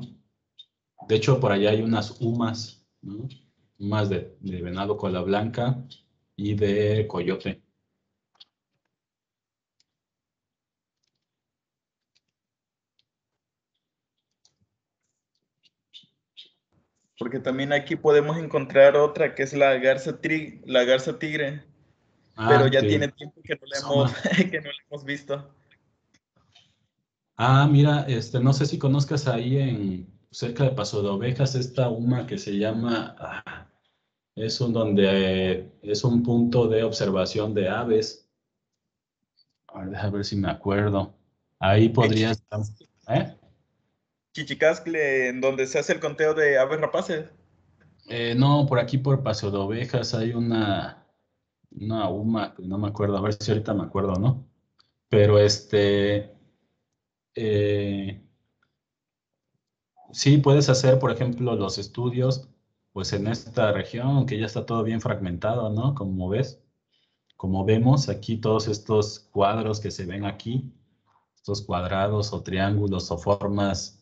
De hecho, por allá hay unas humas, ¿no? Humas de venado cola blanca y de coyote. Porque también aquí podemos encontrar otra que es la garza tigre, pero Ah, ya que tiene tiempo que no la hemos, Soma. que no la hemos visto. Ah, mira, no sé si conozcas ahí cerca de Paso de Ovejas, esta UMA que se llama, es un punto de observación de aves. A ver, déjame ver si me acuerdo. Ahí En podrías, ¿eh? Chichicascle, en donde se hace el conteo de aves rapaces. No, por aquí por Paso de Ovejas hay una UMA, que no me acuerdo, a ver si ahorita me acuerdo, ¿no? Pero eh, sí, puedes hacer, por ejemplo, los estudios, pues en esta región, que ya está todo bien fragmentado, ¿no? Como ves. como vemos aquí, todos estos cuadros que se ven aquí, estos cuadrados o triángulos o formas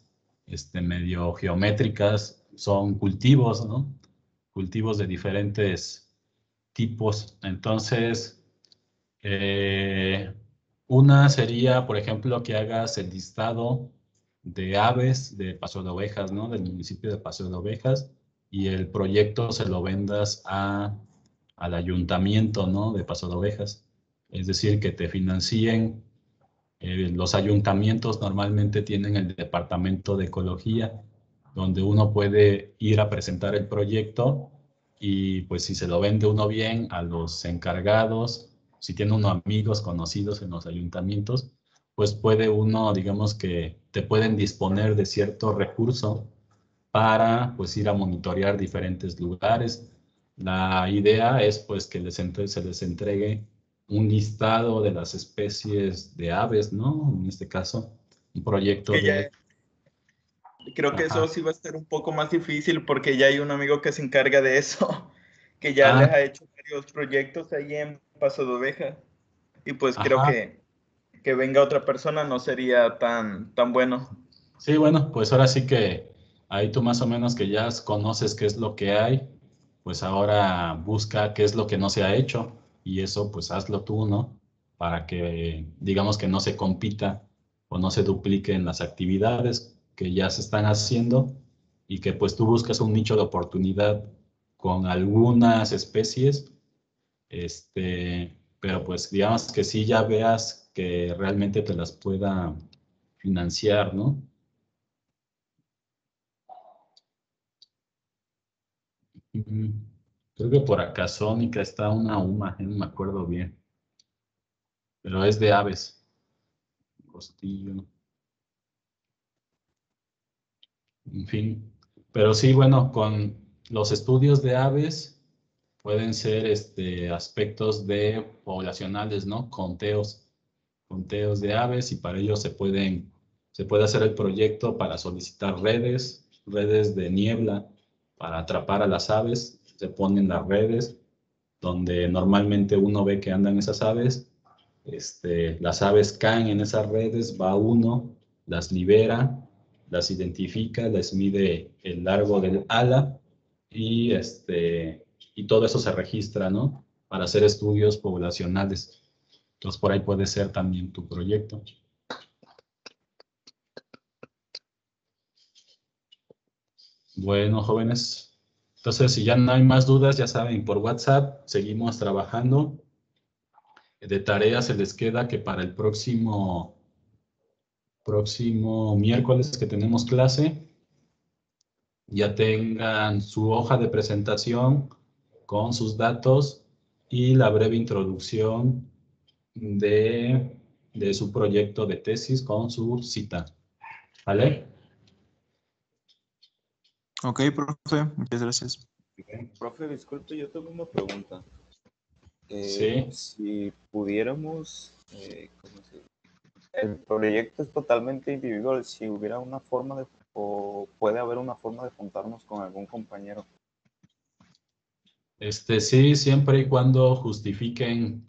medio geométricas, son cultivos, ¿no? Cultivos de diferentes tipos. Entonces, una sería, por ejemplo, que hagas el listado de aves de Paso de Ovejas, ¿no? Del municipio de Paso de Ovejas, y el proyecto se lo vendas al ayuntamiento, ¿no? De Paso de Ovejas. Es decir, que te financien. Los ayuntamientos normalmente tienen el departamento de ecología, donde uno puede ir a presentar el proyecto y pues si se lo vende uno bien a los encargados, si tiene uno amigos conocidos en los ayuntamientos, pues puede uno, digamos que te pueden disponer de cierto recurso para pues ir a monitorear diferentes lugares. La idea es pues que se les entregue un listado de las especies de aves, ¿no? En este caso, un proyecto Que de... creo que Ajá. eso sí va a estar un poco más difícil porque ya hay un amigo que se encarga de eso, que ya Ah, les ha hecho varios proyectos ahí en Paso de Oveja. Y pues creo ajá. que venga otra persona no sería tan bueno. Sí, bueno, pues ahora sí que ahí tú más o menos que ya conoces qué es lo que hay, pues ahora busca qué es lo que no se ha hecho y eso pues hazlo tú, ¿no? Para que digamos que no se compita o no se dupliquen las actividades que ya se están haciendo y que pues tú buscas un nicho de oportunidad con algunas especies, pero pues digamos que sí ya veas que realmente te las pueda financiar, ¿no? Mm, Creo que por acá Sónica está una UMA, no me acuerdo bien, pero es de aves. Costillo, en fin. Pero sí, bueno, con los estudios de aves pueden ser aspectos de poblacionales, ¿no? Conteos de aves y para ello se puede hacer el proyecto para solicitar redes de niebla para atrapar a las aves. Se ponen las redes donde normalmente uno ve que andan esas aves. Las aves caen en esas redes, va uno, las libera, las identifica, les mide el largo del ala y, y todo eso se registra, ¿no? Para hacer estudios poblacionales. Entonces, por ahí puede ser también tu proyecto. Bueno, jóvenes, entonces si ya no hay más dudas, ya saben, por WhatsApp seguimos trabajando. De tarea se les queda que para el próximo miércoles que tenemos clase, ya tengan su hoja de presentación con sus datos y la breve introducción de su proyecto de tesis con su cita. ¿Vale? Ok, profe, muchas gracias. Profe, disculpe, yo tengo una pregunta. Sí. Si pudiéramos, ¿cómo se dice? El proyecto es totalmente individual, si hubiera una forma de, o puede haber una forma de juntarnos con algún compañero. Sí, siempre y cuando justifiquen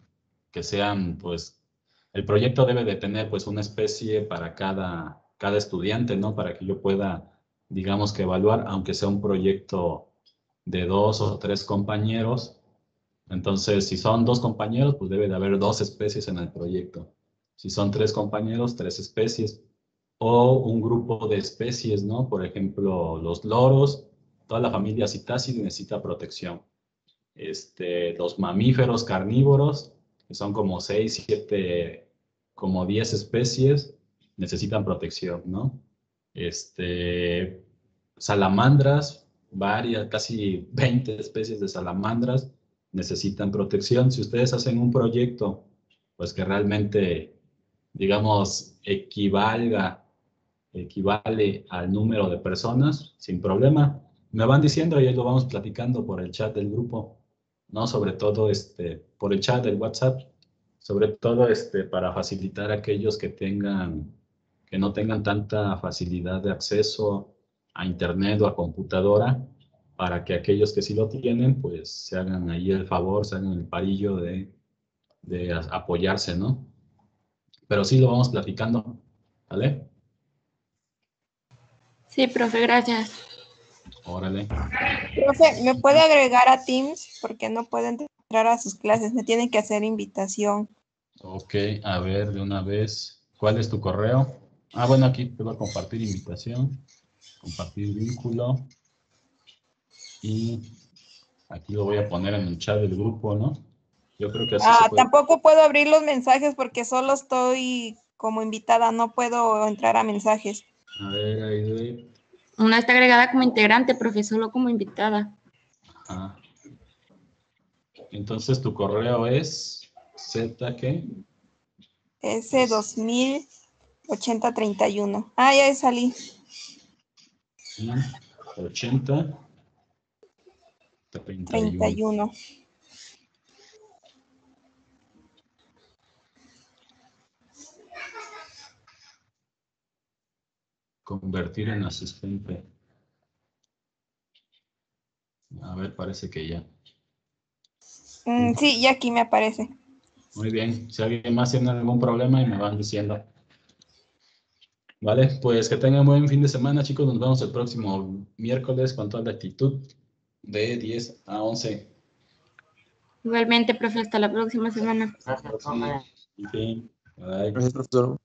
que sean, pues, el proyecto debe de tener, pues, una especie para cada estudiante, ¿no? Para que yo pueda, digamos que evaluar, aunque sea un proyecto de 2 o 3 compañeros. Entonces, si son 2 compañeros, pues debe de haber 2 especies en el proyecto. Si son 3 compañeros, 3 especies. O un grupo de especies, ¿no? Por ejemplo, los loros, toda la familia Citacea necesita protección. Los mamíferos carnívoros, que son como 6, 7, como 10 especies, necesitan protección, ¿no? Salamandras, varias, casi 20 especies de salamandras necesitan protección. Si ustedes hacen un proyecto, pues que realmente, digamos, equivale al número de personas, sin problema. Me van diciendo y ahí lo vamos platicando por el chat del grupo, ¿no? Sobre todo por el chat del WhatsApp, sobre todo para facilitar a aquellos que no tengan tanta facilidad de acceso a internet o a computadora, para que aquellos que sí lo tienen, pues se hagan ahí el favor, se hagan el parillo de de apoyarse, ¿no? Pero sí lo vamos platicando, ¿vale? Sí, profe, gracias. Órale. Profe, ¿me puede agregar a Teams? Porque no puedo entrar a sus clases, me tienen que hacer invitación. Ok, a ver, de una vez, ¿cuál es tu correo? Ah, bueno, aquí te voy a compartir invitación, compartir vínculo, y aquí lo voy a poner en el chat del grupo, ¿no? Yo creo que así se puede. Tampoco puedo abrir los mensajes porque solo estoy como invitada, no puedo entrar a mensajes. A ver, ahí. No está agregada como integrante, profe, solo como invitada. Ajá. Entonces tu correo es Z, ¿qué? S208031. Ah, ya salí. 80 31. Convertir en asistente. A ver, parece que ya. Sí, ya aquí me aparece. Muy bien. Si alguien más tiene algún problema y me van diciendo. Vale, pues que tengan buen fin de semana, chicos. Nos vemos el próximo miércoles con toda la actitud de 10 a 11. Igualmente, profe, hasta la próxima semana. Gracias, profe. Sí. Bye. Gracias, profesor.